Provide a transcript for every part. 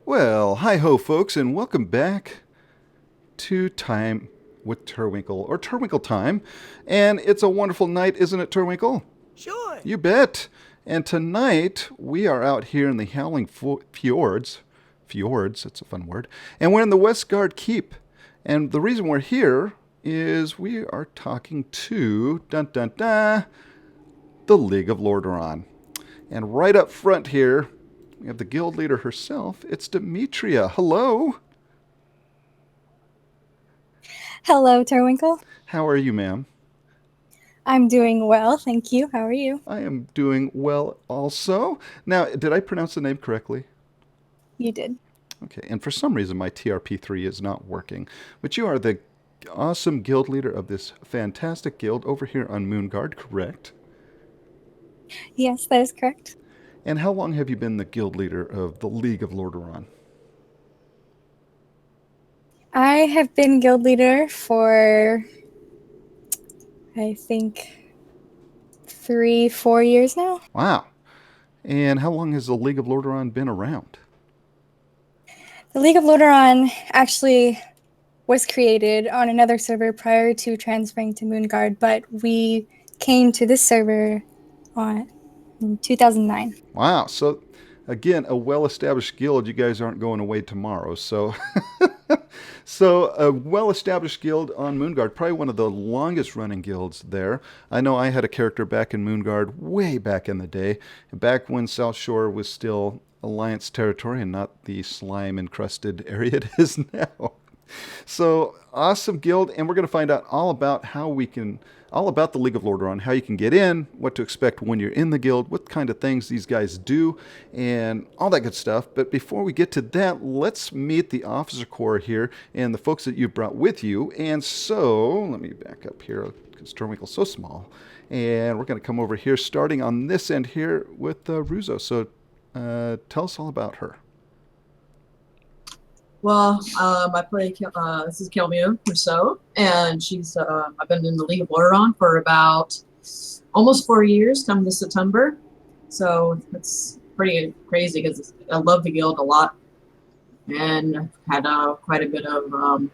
Well, hi ho, folks, and welcome back to Time with Turwinkle, or Turwinkle Time. And it's a wonderful night, isn't it, Turwinkle? Sure. You bet. And tonight, we are out here in the Howling Fjords. Fjords, that's a fun word. And we're in the Westgard Keep. And the reason we're here is we are talking to, dun dun dun, the League of Lordaeron. And right up front here, we have the guild leader herself. It's Demetria. Hello. Hello, Turwinkle. How are you, ma'am? I'm doing well, thank you. How are you? I am doing well also. Now, did I pronounce the name correctly? You did. Okay, and for some reason my TRP3 is not working. But you are the awesome guild leader of this fantastic guild over here on Moonguard, correct? Yes, that is correct. And how long have you been the guild leader of the League of Lordaeron? I have been guild leader for, I think, 3-4 years now. Wow. And how long has the League of Lordaeron been around? The League of Lordaeron actually was created on another server prior to transferring to Moonguard, but we came to this server in 2009. Wow. So, again, a well established guild. You guys aren't going away tomorrow. So, so a well established guild on Moonguard, probably one of the longest running guilds there. I know I had a character back in Moonguard way back in the day, back when South Shore was still Alliance territory and not the slime encrusted area it is now. So awesome guild, and we're going to find out all about the League of Lordaeron, how you can get in, what to expect when you're in the guild, what kind of things these guys do, and all that good stuff. But before we get to that, let's meet the officer corps here and the folks that you brought with you. And so let me back up here because Turwinkle's so small, and we're going to come over here, starting on this end here with Ruzo. So tell us all about her. Well, I play, this is Kelmia Rousseau, and I've been in the League of Lordaeron for about almost 4 years, come this September. So it's pretty crazy because I love the guild a lot and had quite a bit of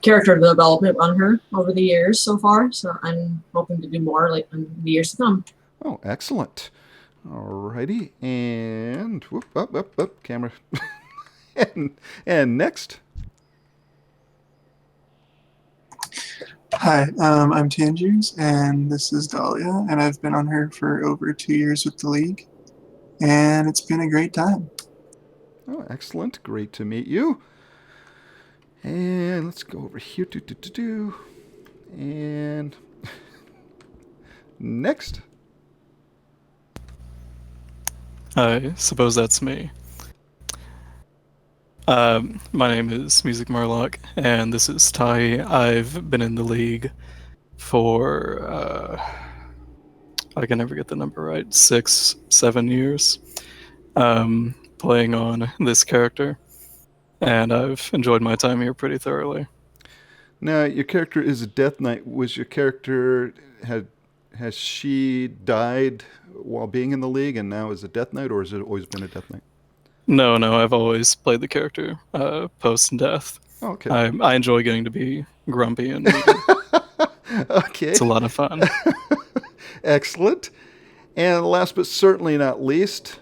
character development on her over the years so far. So I'm hoping to do more like in the years to come. Oh, excellent. Alrighty, and whoop, up, camera. and next. Hi, I'm Tangiers, and this is Dahlia, and I've been on her for over 2 years with the League, and it's been a great time. Oh, excellent. Great to meet you. And let's go over here. And next. I suppose that's me. My name is Music Murloc, and this is Tahi. I've been in the League for, I can never get the number right, 6-7 years, playing on this character, and I've enjoyed my time here pretty thoroughly. Now, your character is a Death Knight. Was your character, has she died while being in the League and now is a Death Knight, or has it always been a Death Knight? No, I've always played the character post-death. Oh, okay. I enjoy getting to be grumpy and mean. Okay. It's a lot of fun. Excellent. And last but certainly not least.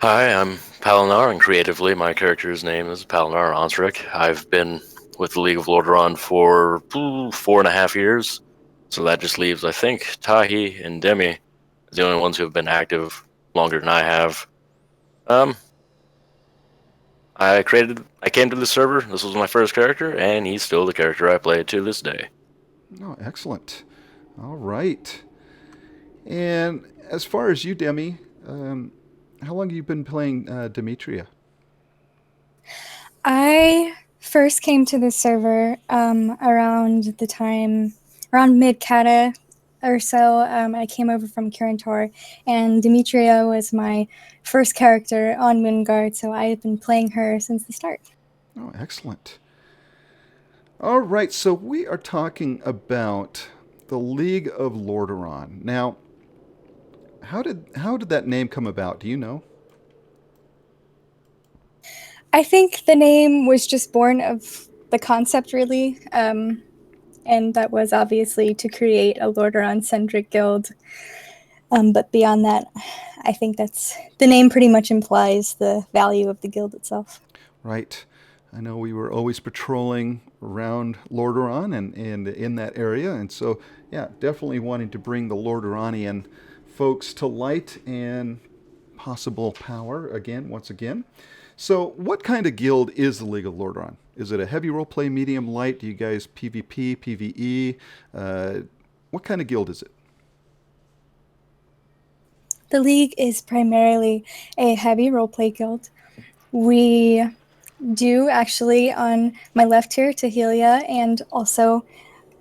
Hi, I'm Palinar, and creatively, my character's name is Palinar Onsric. I've been with the League of Lordaeron for 4.5 years, so that just leaves, I think, Tahi and Demi as the only ones who have been active longer than I have. I came to the server. This was my first character, and he's still the character I play to this day. Oh, excellent. All right. And as far as you, Demi, how long have you been playing Demetria? I first came to this server around mid-Cata or so. I came over from Kirantor, and Demetria was my first character on Moonguard, so I have been playing her since the start. Oh, excellent. All right, so we are talking about the League of Lordaeron. Now, how did that name come about? Do you know? I think the name was just born of the concept, really. And that was obviously to create a Lordaeron-centric guild. But beyond that, I think that's the name pretty much implies the value of the guild itself. Right. I know we were always patrolling around Lordaeron and in that area, and so yeah, definitely wanting to bring the Lordaeronian folks to light and possible power again, once again. So, what kind of guild is the League of Lordaeron? Is it a heavy roleplay, medium, light? Do you guys PvP, PvE? What kind of guild is it? The League is primarily a heavy roleplay guild. We do actually, on my left here, Tahilia and also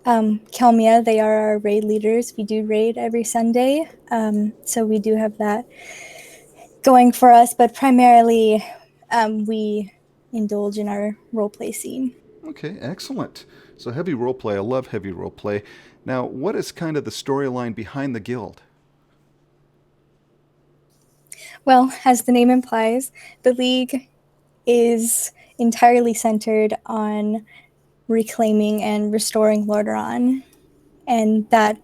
Kelmia, they are our raid leaders. We do raid every Sunday, so we do have that going for us, but primarily we indulge in our roleplay scene. Okay, excellent. So heavy roleplay. I love heavy roleplay. Now, what is kind of the storyline behind the guild? Well, as the name implies, the League is entirely centered on reclaiming and restoring Lordaeron, and that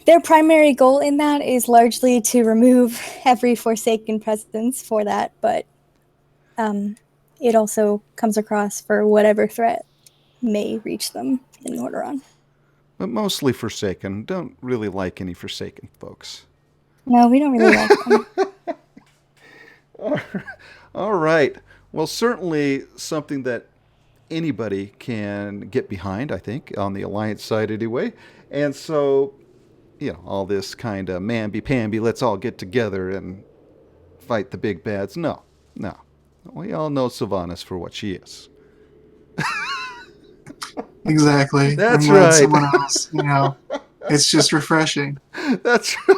their primary goal in that is largely to remove every Forsaken presence for that, but it also comes across for whatever threat may reach them in Lordaeron. But mostly Forsaken. Don't really like any Forsaken folks. No, we don't really like them. All right. Well, certainly something that anybody can get behind, I think, on the Alliance side anyway. And so, all this kind of mamby-pamby, let's all get together and fight the big bads. No, no. We all know Sylvanas for what she is. Exactly. That's I'm glad right. someone else, it's just refreshing. That's right.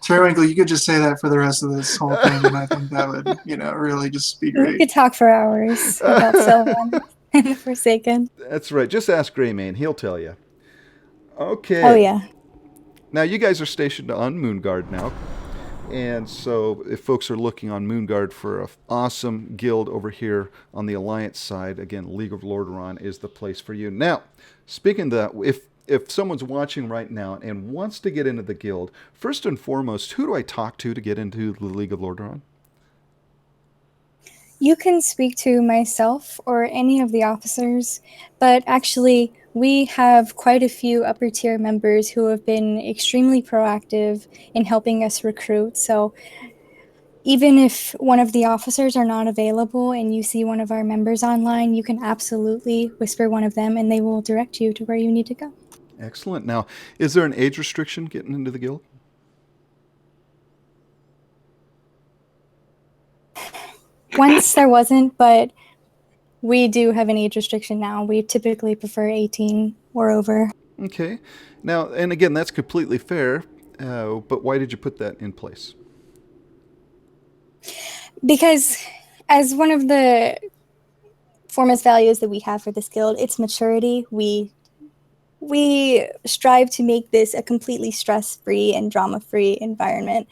Turwinkle, you could just say that for the rest of this whole thing, and I think that would, really just be We great. could talk for hours about Sylvan and the Forsaken. That's right. Just ask Greymane. He'll tell you. Okay. Oh, yeah. Now, you guys are stationed on Moonguard now. And so, if folks are looking on Moonguard for an awesome guild over here on the Alliance side, again, League of Lordaeron is the place for you. Now, speaking of that, if someone's watching right now and wants to get into the guild, first and foremost, who do I talk to get into the League of Lordaeron? You can speak to myself or any of the officers, but actually, we have quite a few upper tier members who have been extremely proactive in helping us recruit. So even if one of the officers are not available and you see one of our members online, you can absolutely whisper one of them and they will direct you to where you need to go. Excellent. Now, is there an age restriction getting into the guild? Once there wasn't, but we do have an age restriction now. We typically prefer 18 or over. Okay. Now, and again, that's completely fair, but why did you put that in place? Because as one of the foremost values that we have for this guild, it's maturity. We strive to make this a completely stress-free and drama-free environment.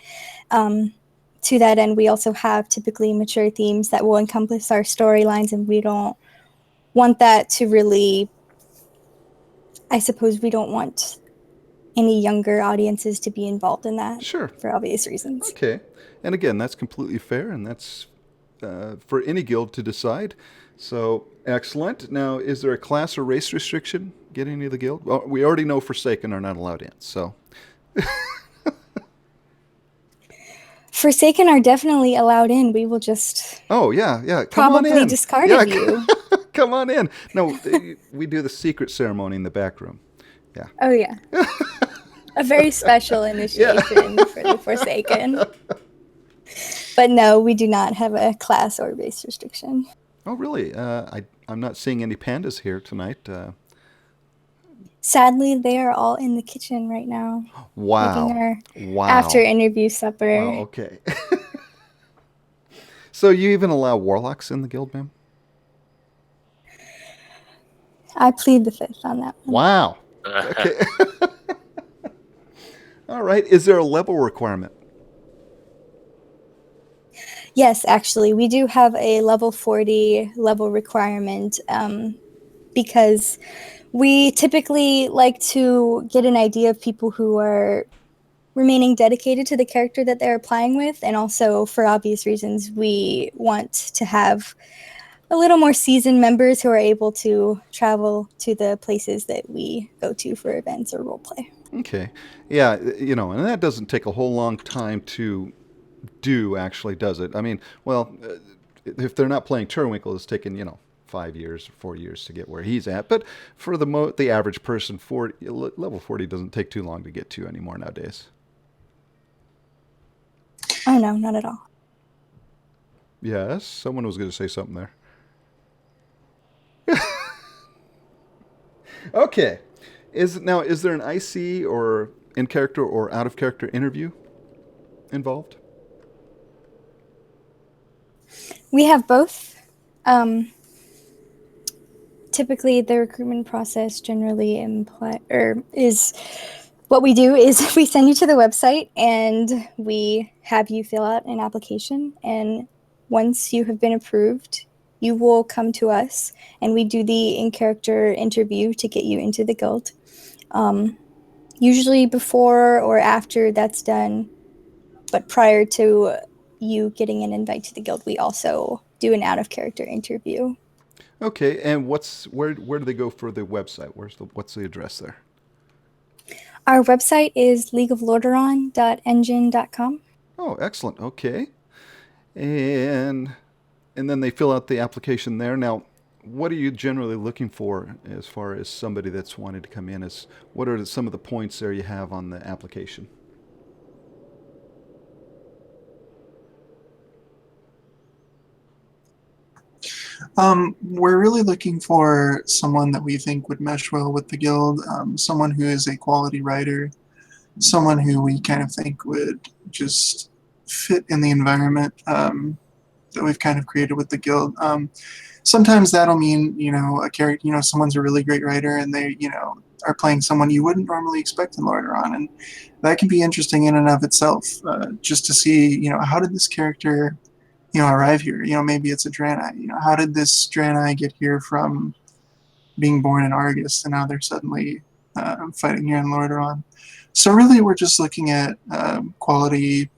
To that end, we also have typically mature themes that will encompass our storylines, and we don't want that to really, I suppose we don't want any younger audiences to be involved in that. Sure. For obvious reasons. Okay. And again, that's completely fair, and that's for any guild to decide. So, excellent. Now, is there a class or race restriction getting into the guild? Well, we already know Forsaken are not allowed in, so... Forsaken are definitely allowed in. We will just come on in. discard you. Come on in. No, we do the secret ceremony in the back room. Yeah. Oh, yeah. A very special initiation for the Forsaken. But no, we do not have a class or race restriction. Oh, really? I'm not seeing any pandas here tonight. Sadly, they are all in the kitchen right now. Wow. Making our after interview supper. Wow, okay. So you even allow warlocks in the guild, ma'am? I plead the fifth on that one. Wow. Okay. All right. Is there a level requirement? Yes, actually, we do have a level 40 level requirement because we typically like to get an idea of people who are remaining dedicated to the character that they're applying with, and also for obvious reasons, we want to have a little more seasoned members who are able to travel to the places that we go to for events or roleplay. Okay. Yeah, and that doesn't take a whole long time to do, actually, does it? I mean, well, if they're not playing Turwinkle, it's taken, 5 years or 4 years to get where he's at. But for the average person, level 40 doesn't take too long to get to anymore nowadays. Oh, no, not at all. Yes, someone was going to say something there. Okay. Is there an IC or in character or out of character interview involved? We have both. Typically, the recruitment process generally is what we do is we send you to the website and we have you fill out an application. And once you have been approved, you will come to us and we do the in-character interview to get you into the guild. Usually before or after that's done, but prior to you getting an invite to the guild, we also do an out-of-character interview. Okay, and where do they go for the website? What's the address there? Our website is leagueoflordaeron.engine.com. Oh, excellent. Okay. And then they fill out the application there. Now, what are you generally looking for as far as somebody that's wanting to come in? What are some of the points there you have on the application? We're really looking for someone that we think would mesh well with the guild, someone who is a quality writer, someone who we kind of think would just fit in the environment that we've kind of created with the guild. Sometimes that'll mean, a character, someone's a really great writer and they, are playing someone you wouldn't normally expect in Lordaeron, and that can be interesting in and of itself, just to see, how did this character arrive here? Maybe it's a Draenei. How did this Draenei get here from being born in Argus, and now they're suddenly fighting here in Lordaeron? So really, we're just looking at quality,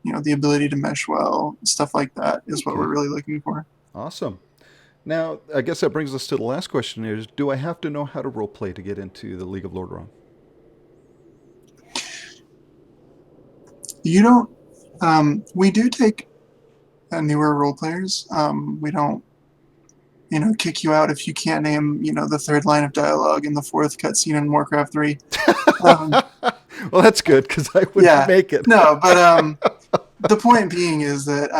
the ability to mesh well, stuff like that is what we're really looking for. Awesome. Now, I guess that brings us to the last question here: do I have to know how to roleplay to get into the League of Lordaeron? You don't. We do take newer role players. We don't, kick you out if you can't name, the third line of dialogue in the fourth cutscene in Warcraft 3. Well, that's good because I wouldn't make it. No, but the point being is that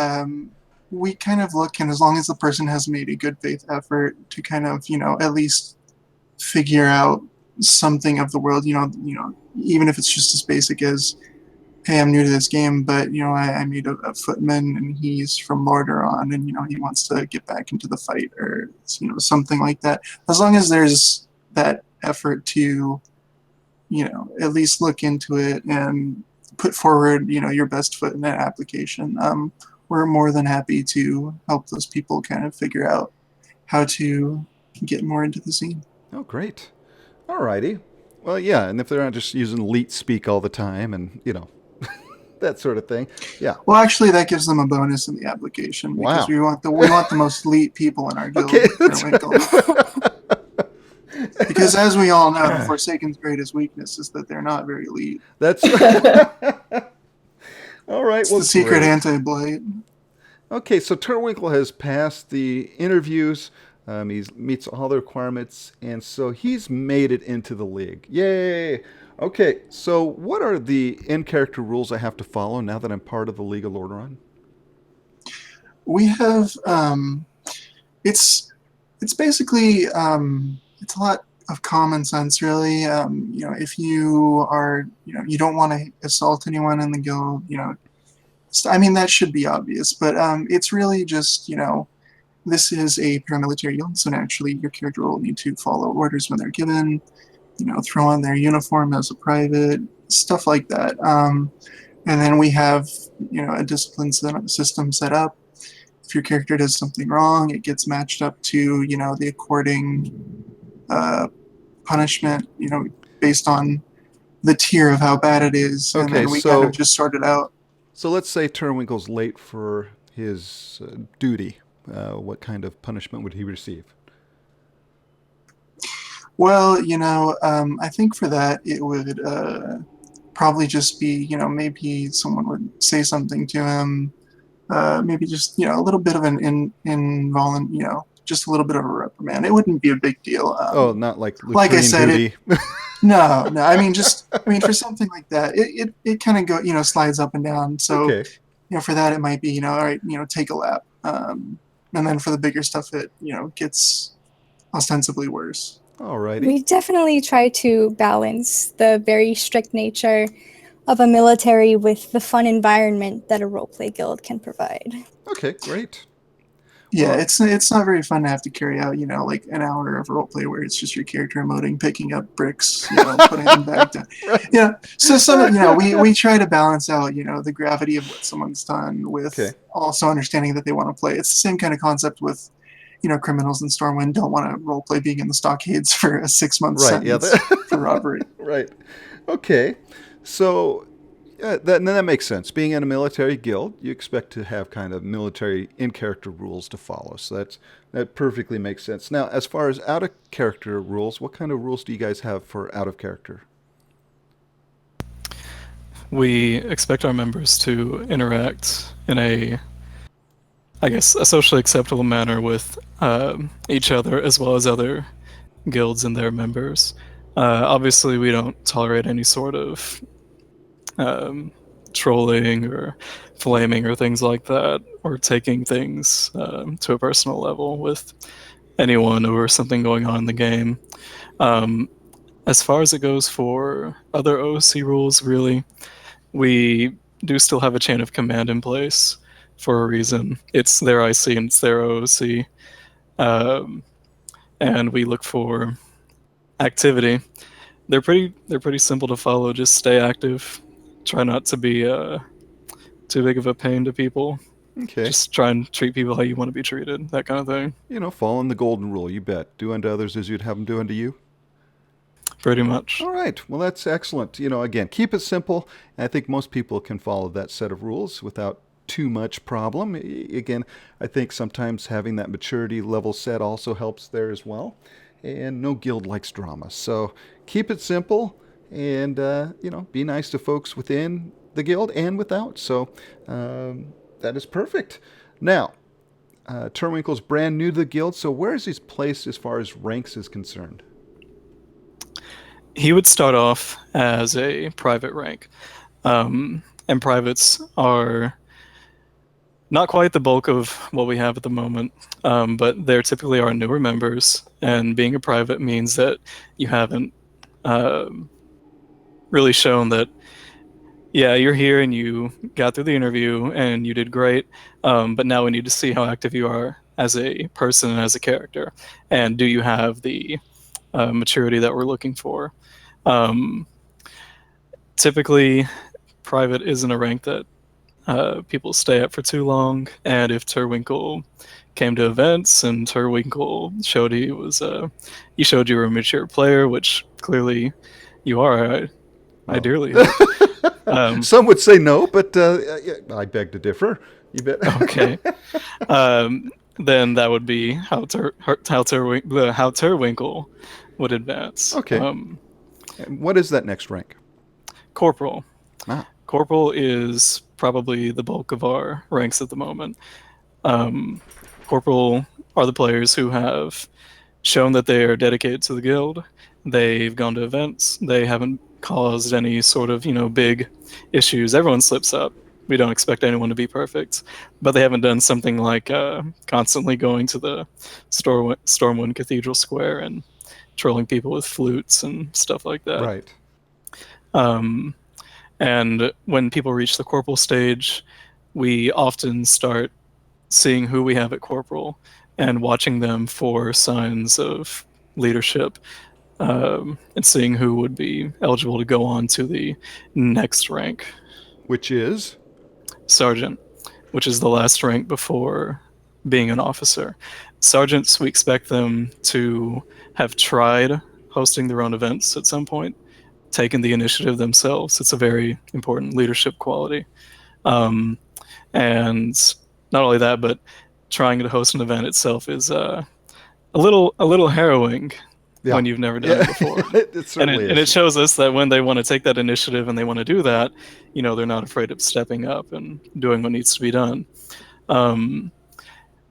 we kind of look, and as long as the person has made a good faith effort to kind of, at least figure out something of the world, even if it's just as basic as, hey, I'm new to this game, but I made a footman and he's from Lordaeron, and he wants to get back into the fight, or something like that. As long as there's that effort to at least look into it and put forward your best foot in that application, we're more than happy to help those people kind of figure out how to get more into the scene. Oh, great. All righty. Well, yeah, and if they're not just using elite speak all the time and that sort of thing. Yeah. Well, actually, that gives them a bonus in the application because we want the most elite people in our guild. Okay, that's right. Because as we all know, Forsaken's greatest weakness is that they're not very elite. That's right. All right. It's the secret anti-blight. Okay, so Turwinkle has passed the interviews. He meets all the requirements, and so he's made it into the league. Yay! Okay, so what are the in-character rules I have to follow now that I'm part of the League of Lordaeron? We have it's basically it's a lot of common sense, really. If you are you don't want to assault anyone in the guild, I mean that should be obvious, but it's really just this is a paramilitary guild, so naturally your character will need to follow orders when they're given. Throw on their uniform as a private, stuff like that. And then we have, a discipline system set up. If your character does something wrong, it gets matched up to, the according punishment, based on the tier of how bad it is, and Okay, then we kind of so just sort it out. so let's say Turwinkle's late for his duty. What kind of punishment would he receive? Well, I think for that it would probably just be, maybe someone would say something to him, maybe just, a little bit of an just a little bit of a reprimand. It wouldn't be a big deal. Oh, not like Like I latrine said, duty. no. I mean, for something like that, it kind of slides up and down. So, Okay. for that, it might be, all right, take a lap. And then for the bigger stuff, it, gets ostensibly worse. Alrighty. We definitely try to balance the very strict nature of a military with the fun environment that a roleplay guild can provide. Okay, great. Yeah, Well- it's not very fun to have to carry out, like an hour of roleplay where it's just your character emoting, picking up bricks, putting them back down. Right. Yeah. So we try to balance out, the gravity of what someone's done with Okay. also understanding that they want to play. It's the same kind of concept with, criminals in Stormwind don't want to roleplay being in the stockades for a 6-month Right. Yeah. sentence for robbery. Right. Okay. So that makes sense. Being in a military guild, you expect to have kind of military in-character rules to follow. So that perfectly makes sense. Now, as far as out-of-character rules, what kind of rules do you guys have for out-of-character? We expect our members to interact in a socially acceptable manner with each other as well as other guilds and their members. Obviously, we don't tolerate any sort of trolling or flaming or things like that, or taking things to a personal level with anyone or something going on in the game. As far as it goes for other OC rules, really, we do still have a chain of command in place for a reason. It's their IC and it's their OOC. And we look for activity. They're pretty simple to follow. Just stay active. Try not to be too big of a pain to people. Okay. Just try and treat people how you want to be treated. That kind of thing. Following the golden rule, you bet. Do unto others as you'd have them do unto you. Pretty much. All right. Well, that's excellent. Again, keep it simple. I think most people can follow that set of rules without too much problem. Again, I think sometimes having that maturity level set also helps there as well. And no guild likes drama. So keep it simple and, be nice to folks within the guild and without. So that is perfect. Now, Turwinkle's brand new to the guild. So where is he placed as far as ranks is concerned? He would start off as a private rank. And privates are not quite the bulk of what we have at the moment, but they're typically our newer members. And being a private means that you haven't really shown that, yeah, you're here and you got through the interview and you did great, but now we need to see how active you are as a person and as a character. And do you have the maturity that we're looking for? Typically, private isn't a rank that people stay at for too long, and if Turwinkle came to events and Turwinkle showed he showed you were a mature player, which clearly you are. I dearly hope. Some would say no, but I beg to differ. You bet. Okay. Then that would be how Turwinkle would advance. Okay. And what is that next rank? Corporal. Ah. Corporal is probably the bulk of our ranks at the moment. Corporal are the players who have shown that they are dedicated to the guild. They've gone to events. They haven't caused any sort of, big issues. Everyone slips up. We don't expect anyone to be perfect, but they haven't done something like constantly going to the Stormwind Cathedral Square and trolling people with flutes and stuff like that. Right. And when people reach the corporal stage, we often start seeing who we have at corporal and watching them for signs of leadership. and seeing who would be eligible to go on to the next rank, Which is? sergeant, which is the last rank before being an officer. Sergeants, we expect them to have tried hosting their own events at some point, taken the initiative themselves. It's a very important leadership quality. And not only that, but trying to host an event itself is a little harrowing Yeah. when you've never done it before. It certainly And is. it shows us that when they want to take that initiative and they want to do that, they're not afraid of stepping up and doing what needs to be done.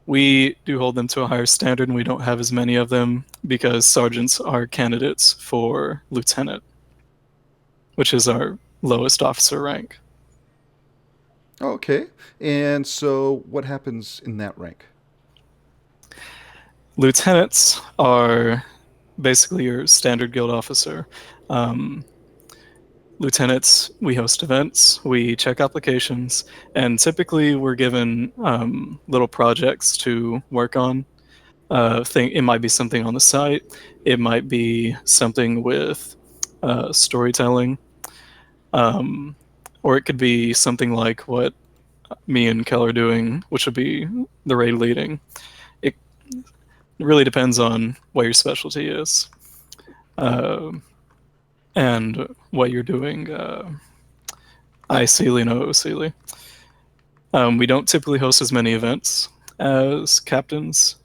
We do hold them to a higher standard, and we don't have as many of them because sergeants are candidates for lieutenant, which is our lowest officer rank. Okay. And so what happens in that rank? Lieutenants are basically your standard guild officer. Lieutenants, we host events, we check applications, and typically we're given little projects to work on. It might be something on the site, it might be something with storytelling, or it could be something like what me and Kel are doing, which would be the raid leading. It really depends on what your specialty is. And what you're doing, Sealy, no Sealy. We don't typically host as many events as captains,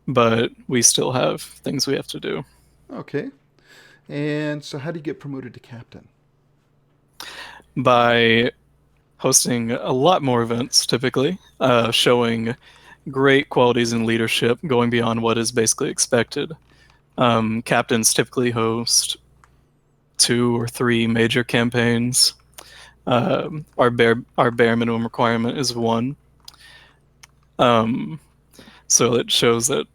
but we still have things we have to do. Okay. And so how do you get promoted to captain? By hosting a lot more events, typically, showing great qualities in leadership, going beyond what is basically expected. Captains typically host 2 or 3 major campaigns. Our bare minimum requirement is 1. So it shows that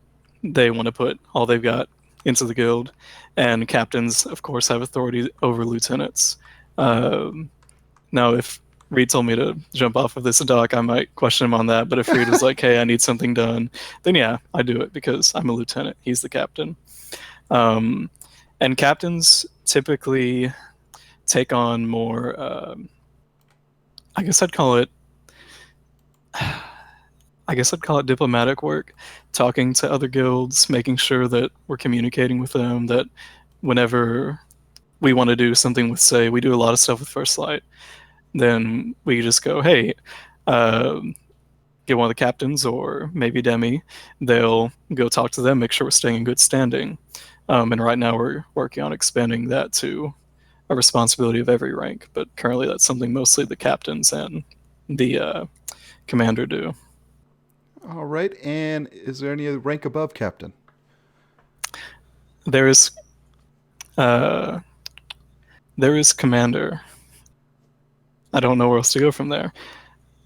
they want to put all they've got into the guild, and captains, of course, have authority over lieutenants. Now, if Reed told me to jump off of this dock, I might question him on that. But if Reed was like, "Hey, I need something done," then yeah, I do it because I'm a lieutenant. He's the captain. And captains typically take on more, I guess I'd call it diplomatic work, talking to other guilds, making sure that we're communicating with them, that whenever we want to do something with, say, we do a lot of stuff with First Light, then we just go, hey, get one of the captains or maybe Demi, they'll go talk to them, make sure we're staying in good standing. And right now we're working on expanding that to a responsibility of every rank, but currently that's something mostly the captains and the commander do. All right. And is there any rank above captain? There is commander. I don't know where else to go from there.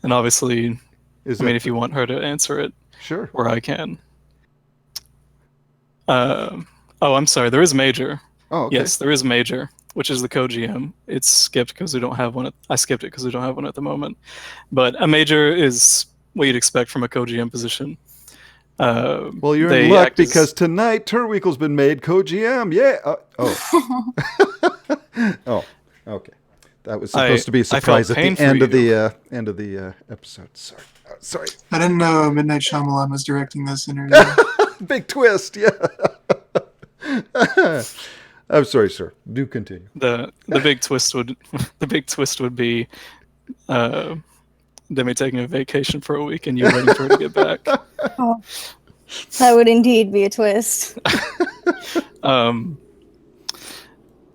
And obviously, if you want her to answer it, sure, or I can. I'm sorry. There is major. Oh, okay. Yes, there is major, which is the co-GM. It's skipped because we don't have one. I skipped it because we don't have one at the moment. But a major is what you'd expect from a co-GM position. Well, you're in luck because tonight Turwinkle's been made co-GM. Yeah. Oh, okay. That was supposed to be a surprise at the end of the episode. Sorry. I didn't know Midnight Shyamalan was directing this interview. Big twist, yeah. I'm sorry, sir. Do continue. The big twist would be Demi taking a vacation for a week and you waiting for her to get back. Oh, that would indeed be a twist. But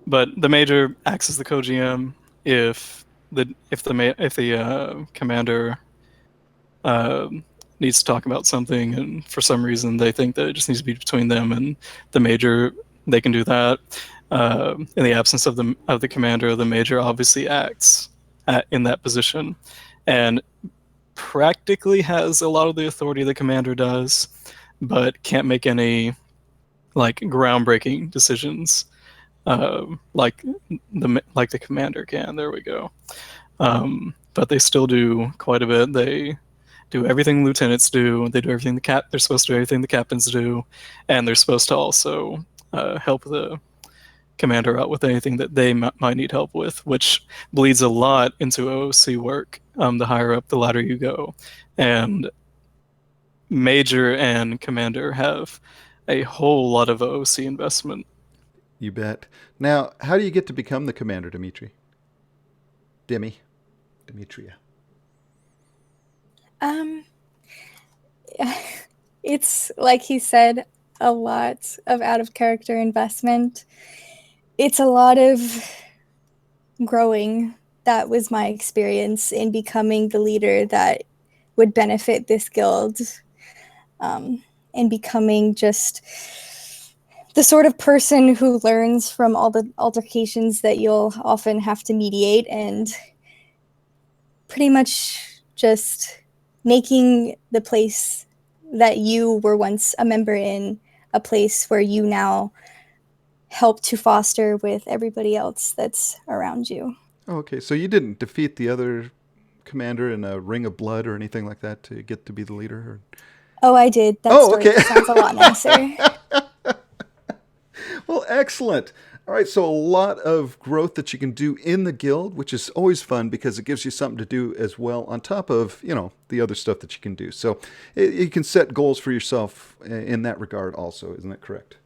the major acts as the co-GM if the commander needs to talk about something, and for some reason they think that it just needs to be between them and the major. They can do that. In the absence of the commander, the major obviously acts in that position, and practically has a lot of the authority the commander does, but can't make any groundbreaking decisions like the commander can. There we go. But they still do quite a bit. They do everything lieutenants do. They do everything they're supposed to do everything the captains do, and they're supposed to also help the commander out with anything that they might need help with, which bleeds a lot into OOC work. The higher up the ladder you go, and major and commander have a whole lot of OOC investment. You bet. Now, how do you get to become the commander, Dimitri? Demetria. It's like he said, a lot of out of character investment. It's a lot of growing. That was my experience in becoming the leader that would benefit this guild, and becoming just the sort of person who learns from all the altercations that you'll often have to mediate, and pretty much just making the place that you were once a member in a place where you now help to foster with everybody else that's around you. Oh, okay, so you didn't defeat the other commander in a ring of blood or anything like that to get to be the leader? Or... Oh, I did. That story sounds a lot nicer. Well, excellent. All right, so a lot of growth that you can do in the guild, which is always fun because it gives you something to do as well on top of, the other stuff that you can do. So you can set goals for yourself in that regard also, isn't that correct?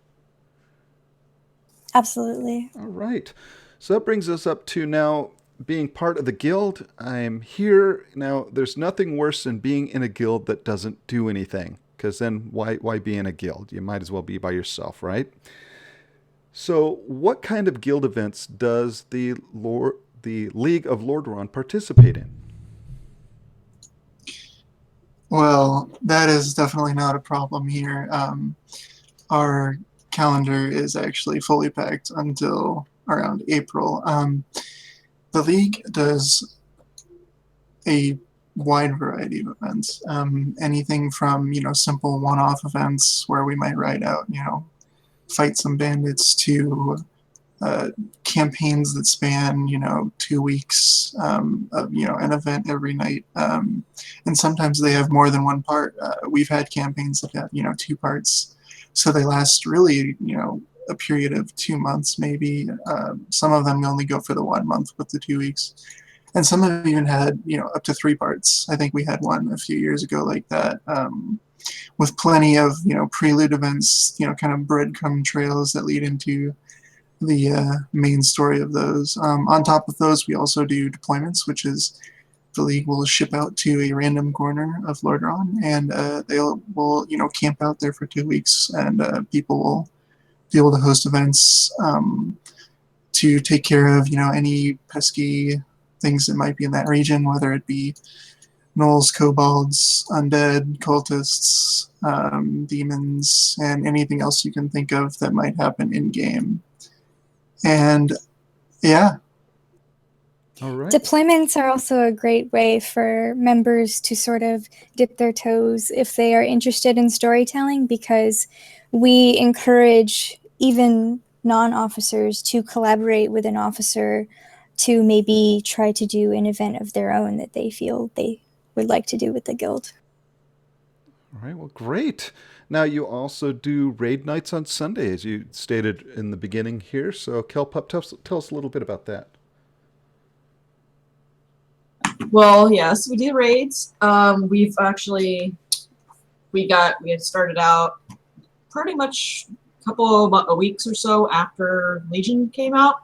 Absolutely. All right. So that brings us up to now being part of the guild. I'm here. Now, there's nothing worse than being in a guild that doesn't do anything, because then why be in a guild? You might as well be by yourself, right? So what kind of guild events does the League of Lordaeron participate in? Well, that is definitely not a problem here. Our calendar is actually fully packed until around April. The League does a wide variety of events. Anything from, simple one-off events where we might ride out, fight some bandits, to campaigns that span 2 weeks of an event every night, and sometimes they have more than one part. We've had campaigns that have 2 parts, so they last really a period of 2 months maybe. Some of them only go for the 1 month with the 2 weeks, and some have even had up to 3 parts. I think we had one a few years ago like that, with plenty of prelude events, kind of breadcrumb trails that lead into the main story of those. On top of those, we also do deployments, which is the League will ship out to a random corner of Lordaeron, and they will camp out there for 2 weeks, and people will be able to host events to take care of any pesky things that might be in that region, whether it be gnolls, kobolds, undead, cultists, demons, and anything else you can think of that might happen in game. And yeah. All right. Deployments are also a great way for members to sort of dip their toes if they are interested in storytelling, because we encourage even non-officers to collaborate with an officer to maybe try to do an event of their own that they feel they would like to do with the guild. All right, well, great. Now, you also do raid nights on Sunday, as you stated in the beginning here. So, Kelpup, tell us a little bit about that. Well, yes, we do raids. We had started out pretty much a couple of weeks or so after Legion came out.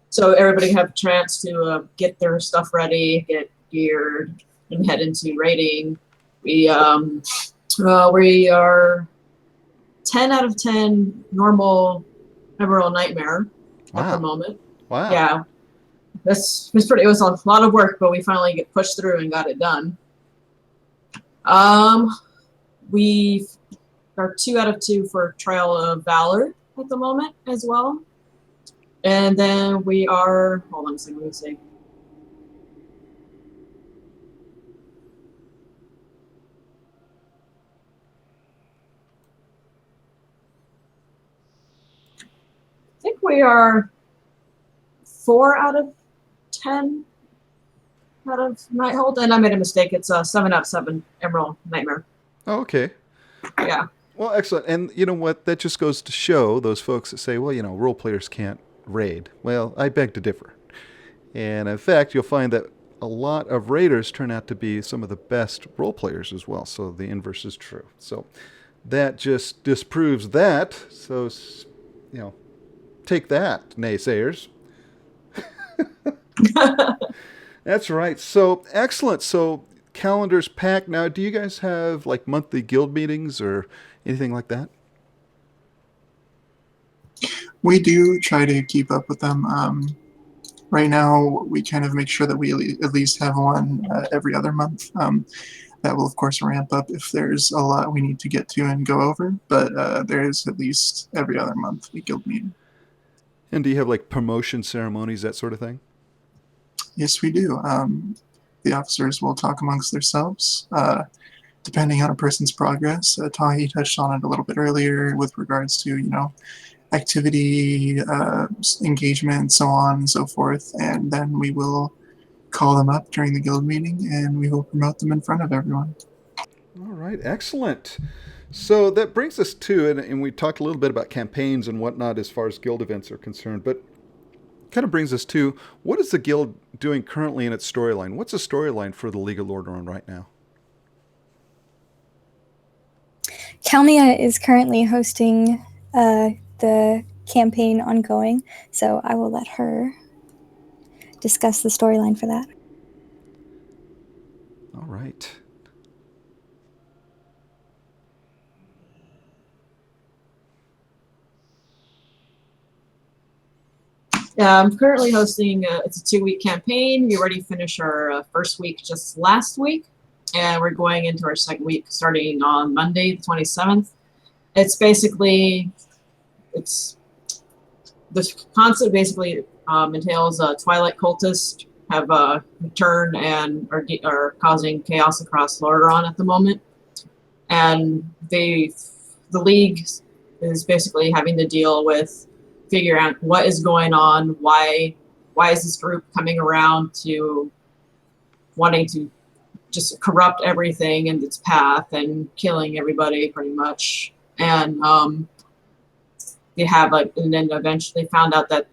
So everybody had a chance to get their stuff ready, get geared, and head into raiding. We are 10 out of 10 normal Emerald Nightmare at the moment. Wow. Yeah. It was a lot of work, but we finally get pushed through and got it done. We are 2 out of 2 for Trial of Valor at the moment as well. And then we are, hold on a second, let me see. I think we are 4 out of 10 out of Nighthold, and I made a mistake. It's 7 out of 7 Emerald Nightmare. Oh, okay. Yeah. Well, excellent. And you know what? That just goes to show those folks that say, well, role players can't raid. Well, I beg to differ. And in fact, you'll find that a lot of raiders turn out to be some of the best role players as well. So the inverse is true. So that just disproves that. So, take that, naysayers. That's right. So excellent. So calendars packed. Now, do you guys have like monthly guild meetings or anything like that? We do try to keep up with them. Right now, we kind of make sure that we at least have one every other month. That will, of course, ramp up if there's a lot we need to get to and go over, but there is at least every other month a guild meeting. And do you have like promotion ceremonies, that sort of thing? Yes, we do. The officers will talk amongst themselves, depending on a person's progress. Tahi touched on it a little bit earlier with regards to, activity, engagement, so on and so forth. And then we will call them up during the guild meeting and we will promote them in front of everyone. All right, excellent. So that brings us to, and we talked a little bit about campaigns and whatnot as far as guild events are concerned, but kind of brings us to, what is the guild doing currently in its storyline? What's the storyline for the League of Lordaeron right now? Kalmia is currently hosting the campaign ongoing, so I will let her discuss the storyline for that. All right. I'm currently hosting, it's a 2-week campaign. We already finished our first week just last week, and we're going into our second week starting on Monday, the 27th. It's basically, the concept basically entails Twilight cultists have returned and are causing chaos across Lordaeron at the moment. And the League is basically having to deal with figuring out what is going on, why is this group coming around to wanting to just corrupt everything in its path and killing everybody pretty much. And they have and then eventually found out that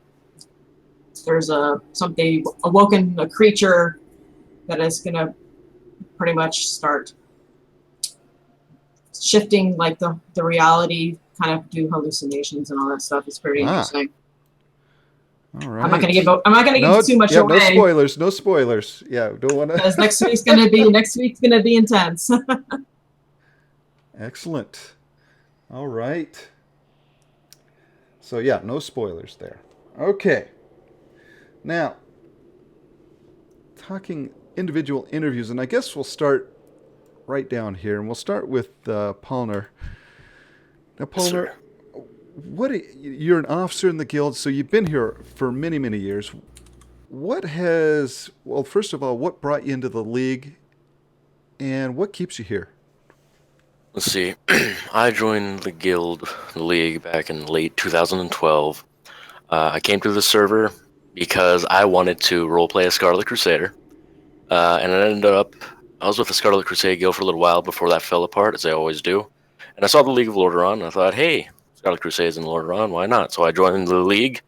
there's something awoken, a creature that is gonna pretty much start shifting like the reality, kind of do hallucinations and all that stuff. It's pretty interesting. All right. I'm not gonna give too much away. No spoilers. No spoilers. Yeah, don't want to. Because next week's gonna be intense. Excellent. All right. So yeah, no spoilers there. Okay. Now, talking individual interviews, and I guess we'll start right down here, and we'll start with Palner. Now, Palner, you're an officer in the guild, so you've been here for many, many years. First of all, what brought you into the League, and what keeps you here? Let's see. I joined the League, back in late 2012. I came to the server because I wanted to roleplay a Scarlet Crusader. And I was with the Scarlet Crusade Guild for a little while before that fell apart, as they always do. And I saw the League of Lordaeron, and I thought, hey, Scarlet Crusade's in Lordaeron, why not? So I joined the League,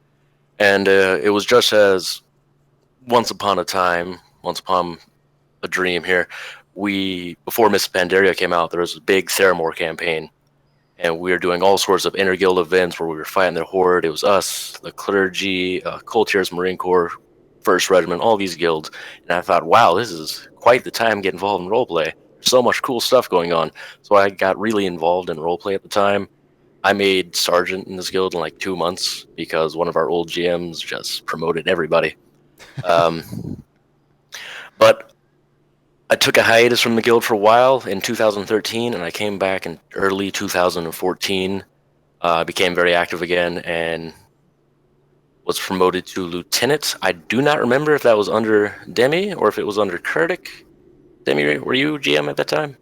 and it was just as once upon a dream here, before Miss Pandaria came out, there was a big Theramore campaign, and we were doing all sorts of inter-guild events where we were fighting their horde. It was us, the clergy, Coulter's Marine Corps, First Regiment, all these guilds, and I thought, wow, this is quite the time to get involved in roleplay. There's so much cool stuff going on. So I got really involved in roleplay at the time. I made Sergeant in this guild in like 2 months because one of our old GMs just promoted everybody. But I took a hiatus from the guild for a while in 2013, and I came back in early 2014. Became very active again and was promoted to lieutenant. I do not remember if that was under Demi or if it was under Kurdik. Demi, were you GM at that time?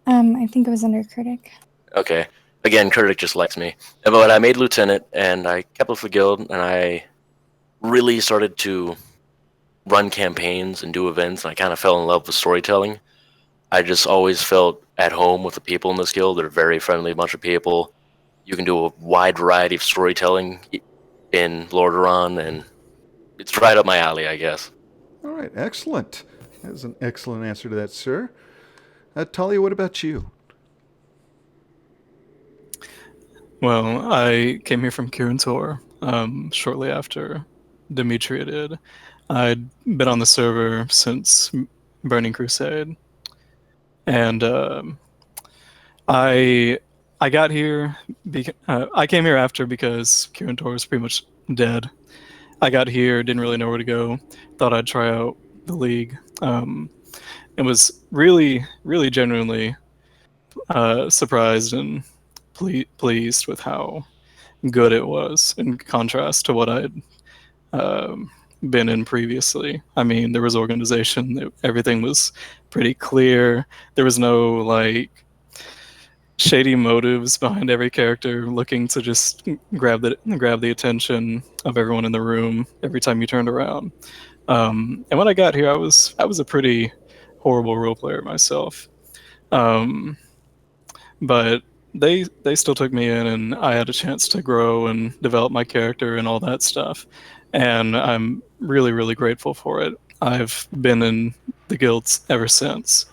I think it was under Kurdik. Okay. Again, Kurdik just likes me. But I made lieutenant, and I kept with the guild, and I really started to run campaigns and do events, and I kind of fell in love with storytelling. I just always felt at home with the people in this guild. They're a very friendly bunch of people. You can do a wide variety of storytelling. in Lordaeron, and it's right up my alley, I guess. All right, excellent. That was an excellent answer to that, sir. Talia, what about you? Well, I came here from Kirin shortly after Demetria did. I'd been on the server since Burning Crusade, and I I got here. I came here after because Kirin was pretty much dead. I got here, didn't really know where to go. Thought I'd try out the league. And was really, really genuinely surprised and pleased with how good it was in contrast to what I'd been in previously. I mean, there was organization, everything was pretty clear. There was no like shady motives behind every character looking to just grab the attention of everyone in the room every time you turned around. And when I got here, I was a pretty horrible role player myself. But they still took me in, and I had a chance to grow and develop my character and all that stuff. And I'm really, really grateful for it. I've been in the guilds ever since.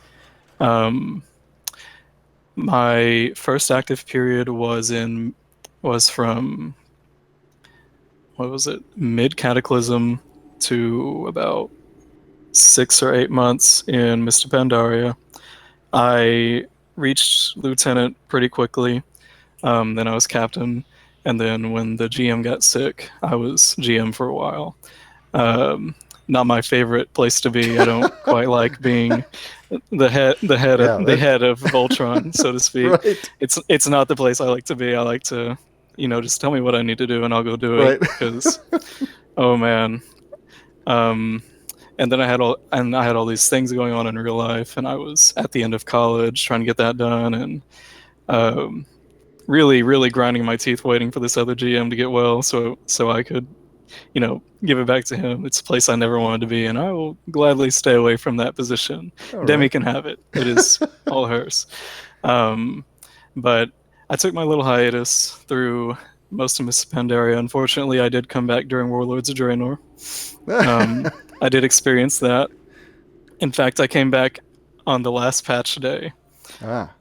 My first active period was from, what was it, mid Cataclysm to about 6 or 8 months in Mr. Pandaria. I reached lieutenant pretty quickly. Then I was captain, and then when the GM got sick, I was GM for a while. Not my favorite place to be. I don't quite like being the head of Voltron, so to speak. Right. It's not the place I like to be. I like to, just tell me what I need to do and I'll go do it. Right. Because, oh man. And then I had all these things going on in real life, and I was at the end of college trying to get that done, and really, really grinding my teeth waiting for this other GM to get well, so I could, give it back to him. It's a place I never wanted to be, and I will gladly stay away from that position. All Demi right. can have it. It is all hers. But I took my little hiatus through most of Miss Pandaria. Unfortunately, I did come back during Warlords of Draenor. I did experience that. In fact, I came back on the last patch day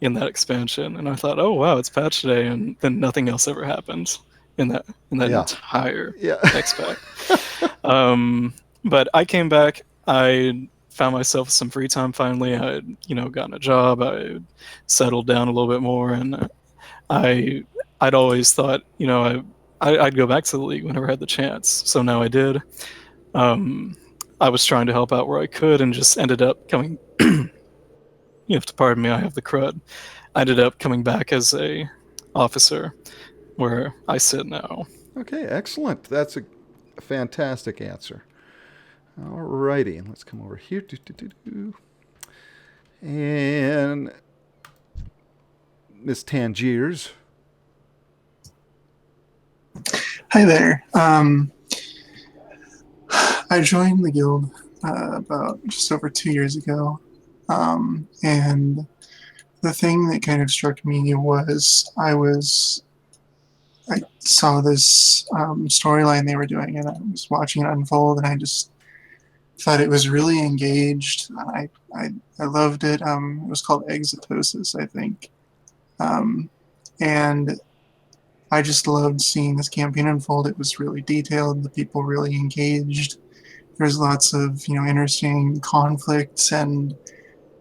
in that expansion, and I thought, "Oh wow, it's patch day," and then nothing else ever happened in that Yeah. entire Yeah. X-Pack. But I came back. I found myself some free time finally. I had, gotten a job. I settled down a little bit more, and I'd always thought, I'd go back to the league whenever I had the chance. So now I did. I was trying to help out where I could, and just ended up coming. You have to pardon me. I have the crud. I ended up coming back as a officer, where I sit now. Okay, excellent. That's a fantastic answer. All righty, and let's come over here. And Miss Tangiers. Hi there. I joined the guild about just over 2 years ago, and the thing that kind of struck me was I saw this storyline they were doing, and I was watching it unfold, and I just thought it was really engaged. I loved it. It was called Exotosis, I think, and I just loved seeing this campaign unfold. It was really detailed. The people really engaged. There's lots of interesting conflicts and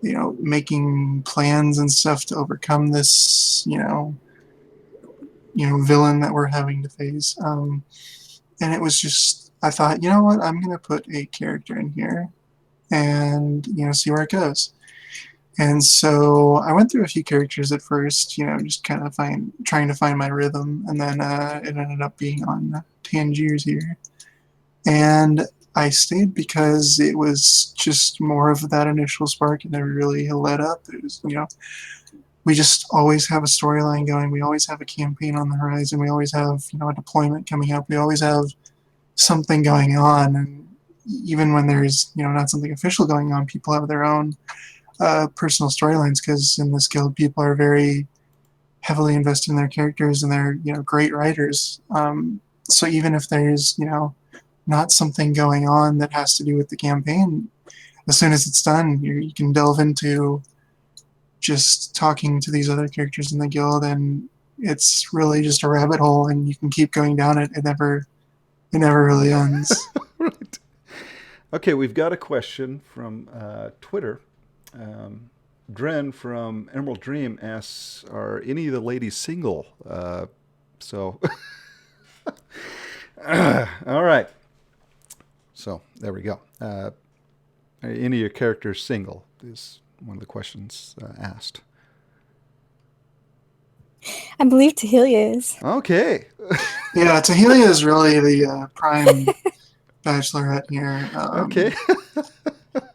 making plans and stuff to overcome this villain that we're having to face. And it was just, I thought, you know what, I'm gonna put a character in here and see where it goes. And so I went through a few characters at first, just kind of trying to find my rhythm, and then it ended up being on Tangiers here. And I stayed because it was just more of that initial spark, and never really let up. It was, we just always have a storyline going. We always have a campaign on the horizon. We always have, a deployment coming up. We always have something going on. And even when there's, not something official going on, people have their own personal storylines, because in this guild, people are very heavily invested in their characters, and they're, great writers. So even if there's, not something going on that has to do with the campaign, as soon as it's done, you can delve into just talking to these other characters in the guild, and it's really just a rabbit hole, and you can keep going down it. It never really ends. Right. Okay, we've got a question from Twitter. Dren from Emerald Dream asks, "Are any of the ladies single?" So, all right. So there we go. Are any of your characters single? Is one of the questions asked. I believe Tahilia is. Okay. Yeah, Tahilia is really the prime bachelorette here. Okay.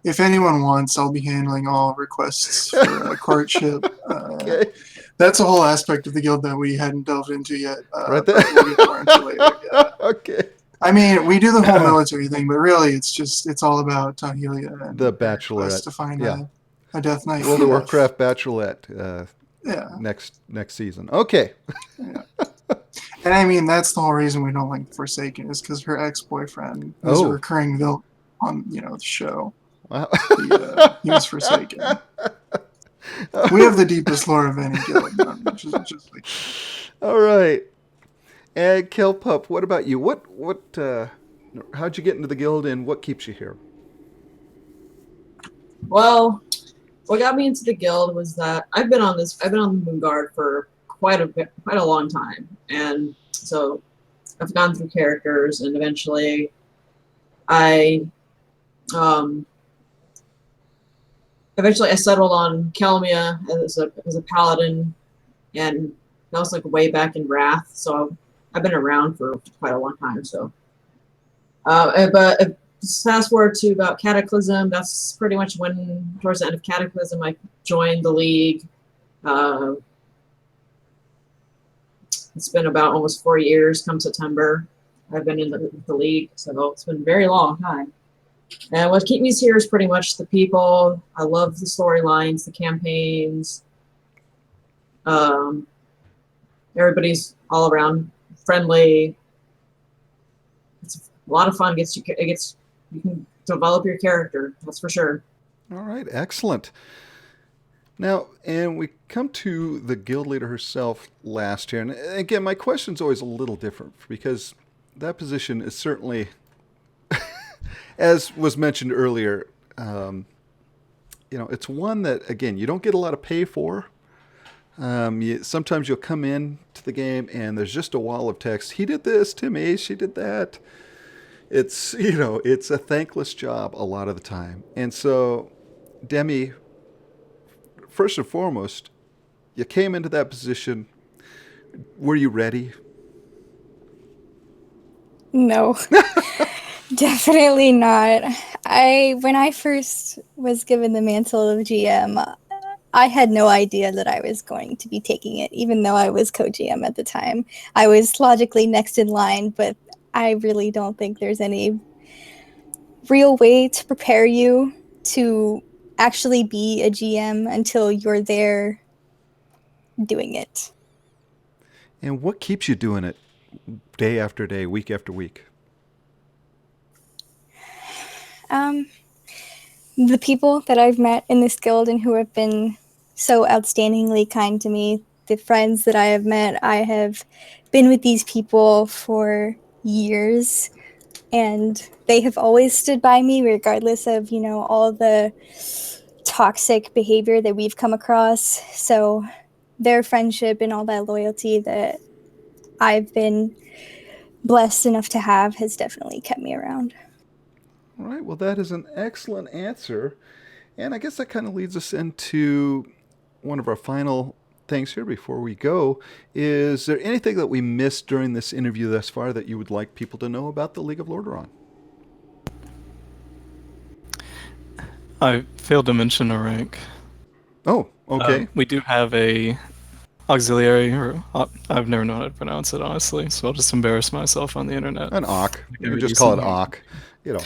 If anyone wants, I'll be handling all requests for courtship. Okay. That's a whole aspect of the guild that we hadn't delved into yet. Right but there. we'll get more into later. Yeah. Okay. I mean, we do the whole military thing, but really, it's all about Tahilia and The her Bachelorette. quest to find Yeah. a Death Knight. World of Warcraft Bachelorette. Yeah. Next season. Okay. Yeah. And I mean, that's the whole reason we don't like Forsaken, is because her ex-boyfriend was a recurring villain on the show. Wow. He was Forsaken. We have the deepest lore of any guild. Just like, All right. And Kelpup, what about you? How'd you get into the guild, and what keeps you here? Well, what got me into the guild was that I've been on the Moon Guard for quite a long time, and so I've gone through characters, and eventually I settled on Kelmia as a paladin, and that was like way back in Wrath. So I've been around for quite a long time. So, but fast forward to about Cataclysm. That's pretty much when, towards the end of Cataclysm, I joined the League. It's been about almost 4 years. Come September, I've been in the League, so it's been a very long time. And what keeps me here is pretty much the people. I love the storylines, the campaigns. Everybody's all around friendly. It's a lot of fun. You can develop your character. That's for sure. All right, excellent. Now, and we come to the guild leader herself last here. And again, my question's always a little different because that position is certainly, as was mentioned earlier, it's one that, again, you don't get a lot of pay for. Sometimes you'll come in to the game and there's just a wall of text. He did this to me. She did that. It's a thankless job a lot of the time. And so, Demi, first and foremost, you came into that position. Were you ready? No, definitely not. When I first was given the mantle of GM, I had no idea that I was going to be taking it, even though I was co-GM at the time. I was logically next in line, but I really don't think there's any real way to prepare you to actually be a GM until you're there doing it. And what keeps you doing it day after day, week after week? The people that I've met in this guild and who have been so outstandingly kind to me, the friends that I have met, I have been with these people for years, and they have always stood by me regardless of, all the toxic behavior that we've come across. So their friendship and all that loyalty that I've been blessed enough to have has definitely kept me around. All right, well, that is an excellent answer. And I guess that kind of leads us into one of our final things here before we go. Is there anything that we missed during this interview thus far that you would like people to know about the League of Lordaeron? I failed to mention a rank. Oh, okay. We do have a auxiliary, or I've never known how to pronounce it, honestly, so I'll just embarrass myself on the internet. An Ock. You just call it Ock.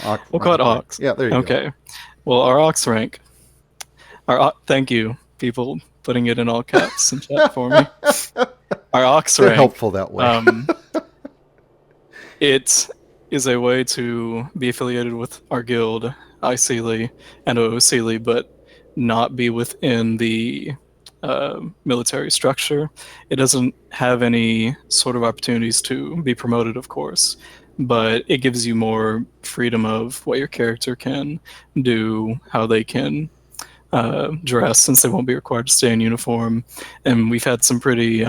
Ock. We'll call it Ox. Yeah, there you go. Okay. Well, our Ox rank. Thank you, people, putting it in all caps in chat for me. Our Ox They're rank. helpful that way. It is a way to be affiliated with our guild, iSealy and OOSealy, but not be within the military structure. It doesn't have any sort of opportunities to be promoted, of course, but it gives you more freedom of what your character can do, how they can dress, since they won't be required to stay in uniform. And we've had some pretty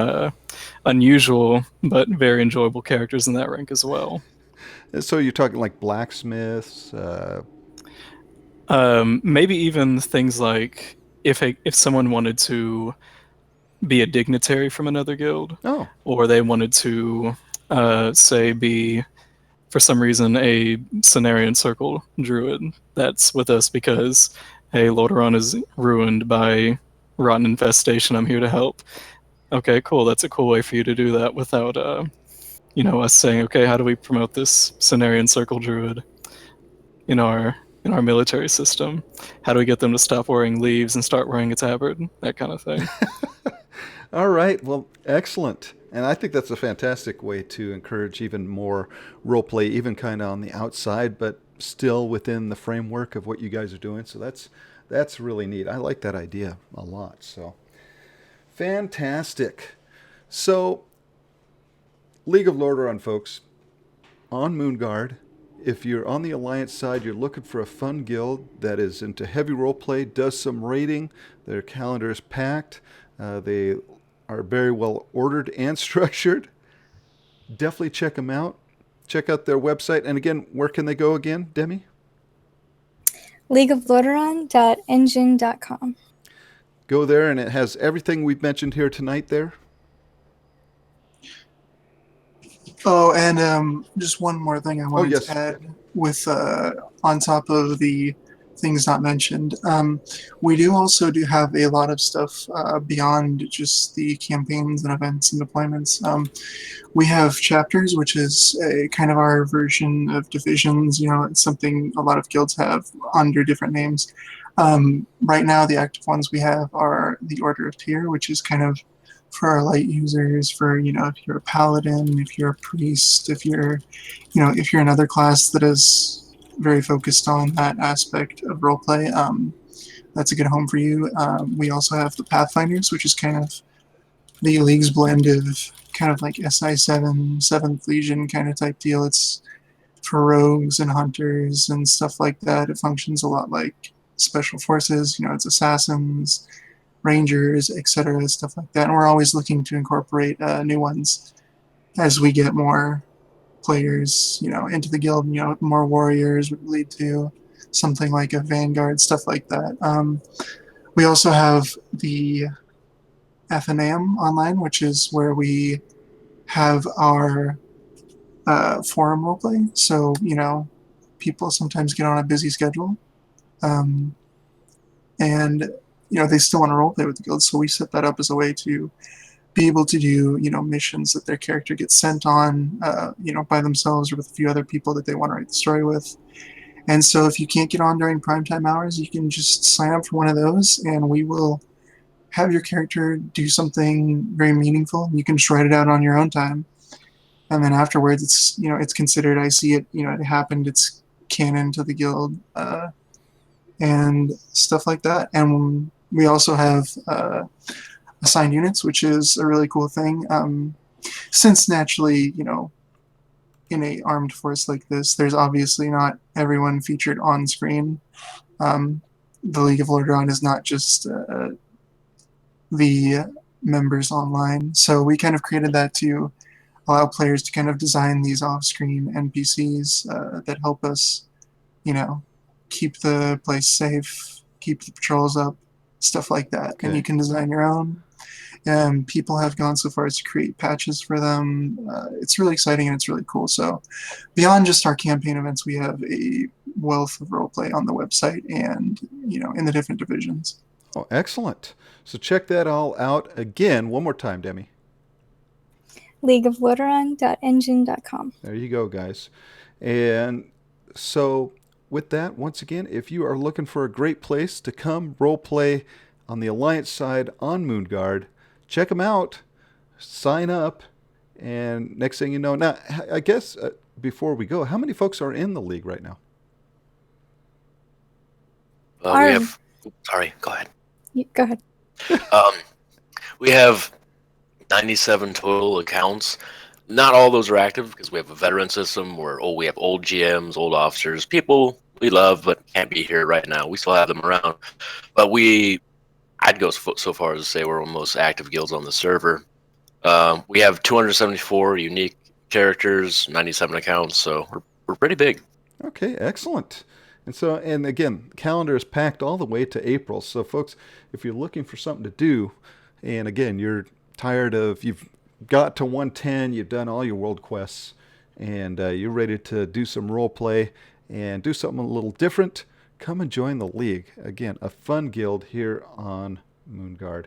unusual but very enjoyable characters in that rank as well. And so you're talking like blacksmiths. Maybe even things like if someone wanted to be a dignitary from another guild, Oh, or they wanted to say be for some reason a Cenarian Circle druid that's with us because hey, Lordaeron is ruined by rotten infestation. I'm here to help. Okay, cool. That's a cool way for you to do that without us saying, okay, how do we promote this Cenarian Circle druid in our military system? How do we get them to stop wearing leaves and start wearing a tabard? That kind of thing. all right. Well, excellent. And I think that's a fantastic way to encourage even more role play, even kind of on the outside, but still within the framework of what you guys are doing. So that's really neat. I like that idea a lot. So fantastic. So League of Lordaeron, folks, on Moonguard. If you're on the Alliance side, you're looking for a fun guild that is into heavy roleplay, does some raiding. Their calendar is packed. They are very well ordered and structured. Definitely check them out. Check out their website. And again, where can they go again, Demi? leagueoflordaeron.engine.com. Go there, and it has everything we've mentioned here tonight there. Oh, and just one more thing I wanted yes. to add with on top of the things not mentioned. We do also have a lot of stuff beyond just the campaigns and events and deployments. We have chapters, which is a kind of our version of divisions. It's something a lot of guilds have under different names. Right now, the active ones we have are the Order of Tyr, which is kind of for our light users, for if you're a paladin, if you're a priest, if you're another class that is very focused on that aspect of roleplay, that's a good home for you. We also have the Pathfinders, which is kind of the League's blend of kind of like SI7, 7th Legion kind of type deal. It's for rogues and hunters and stuff like that. It functions a lot like special forces. It's assassins, rangers, etc., stuff like that. And we're always looking to incorporate new ones as we get more players, into the guild. More warriors would lead to something like a vanguard, stuff like that. We also have the FNAM online, which is where we have our forum roleplay. So people sometimes get on a busy schedule, and they still want to roleplay with the guild, so we set that up as a way to be able to do missions that their character gets sent on by themselves or with a few other people that they want to write the story with. And so if you can't get on during primetime hours, you can just sign up for one of those, and we will have your character do something very meaningful. You can just write it out on your own time, and then afterwards it's considered, I see it, it happened, it's canon to the guild, and stuff like that. And we also have assigned units, which is a really cool thing. Since naturally, in a armed force like this, there's obviously not everyone featured on screen. The League of Lordaeron is not just the members online. So we kind of created that to allow players to kind of design these off-screen NPCs that help us, keep the place safe, keep the patrols up, stuff like that. Okay. And you can design your own. People have gone so far as to create patches for them. It's really exciting and it's really cool. So beyond just our campaign events, we have a wealth of roleplay on the website and, in the different divisions. Oh, excellent. So check that all out again. One more time, Demi. leagueoflordaeron.engine.com. There you go, guys. And so with that, once again, if you are looking for a great place to come role play on the Alliance side on Moonguard, check them out, sign up, and next thing you know, now I guess before we go, how many folks are in the league right now? We Our- have. Sorry, go ahead. Go ahead. We have 97 total accounts. Not all those are active because we have a veteran system where we have old GMs, old officers, people we love but can't be here right now. We still have them around, but I'd go so far as to say we're one of the most active guilds on the server. We have 274 unique characters, 97 accounts, so we're pretty big. Okay, excellent. And again, calendar is packed all the way to April. So folks, if you're looking for something to do, and again, you've got to 110, you've done all your world quests, and you're ready to do some role play and do something a little different, come and join the league. Again, a fun guild here on Moonguard.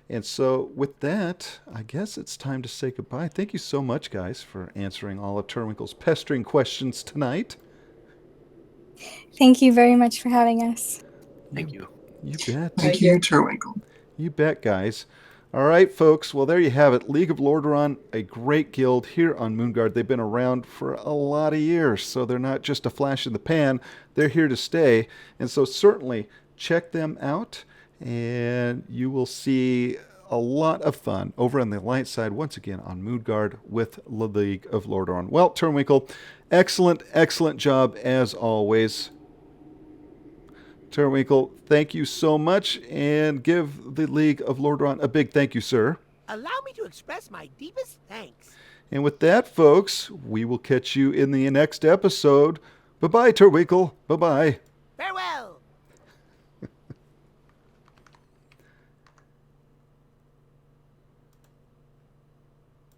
And so with that, I guess it's time to say goodbye. Thank you so much, guys, for answering all of Turwinkle's pestering questions tonight. Thank you very much for having us. Thank you. You bet. Thank you, Turwinkle. You bet, guys. All right, folks. Well, there you have it. League of Lordaeron, a great guild here on Moonguard. They've been around for a lot of years, so they're not just a flash in the pan. They're here to stay. And so certainly check them out, and you will see a lot of fun over on the Alliance side, once again, on Moonguard with the League of Lordaeron. Well, Turwinkle, excellent job as always. Turwinkle, thank you so much, and give the League of Lordaeron a big thank you, sir. Allow me to express my deepest thanks. And with that, folks, we will catch you in the next episode. Bye-bye, Turwinkle. Bye-bye.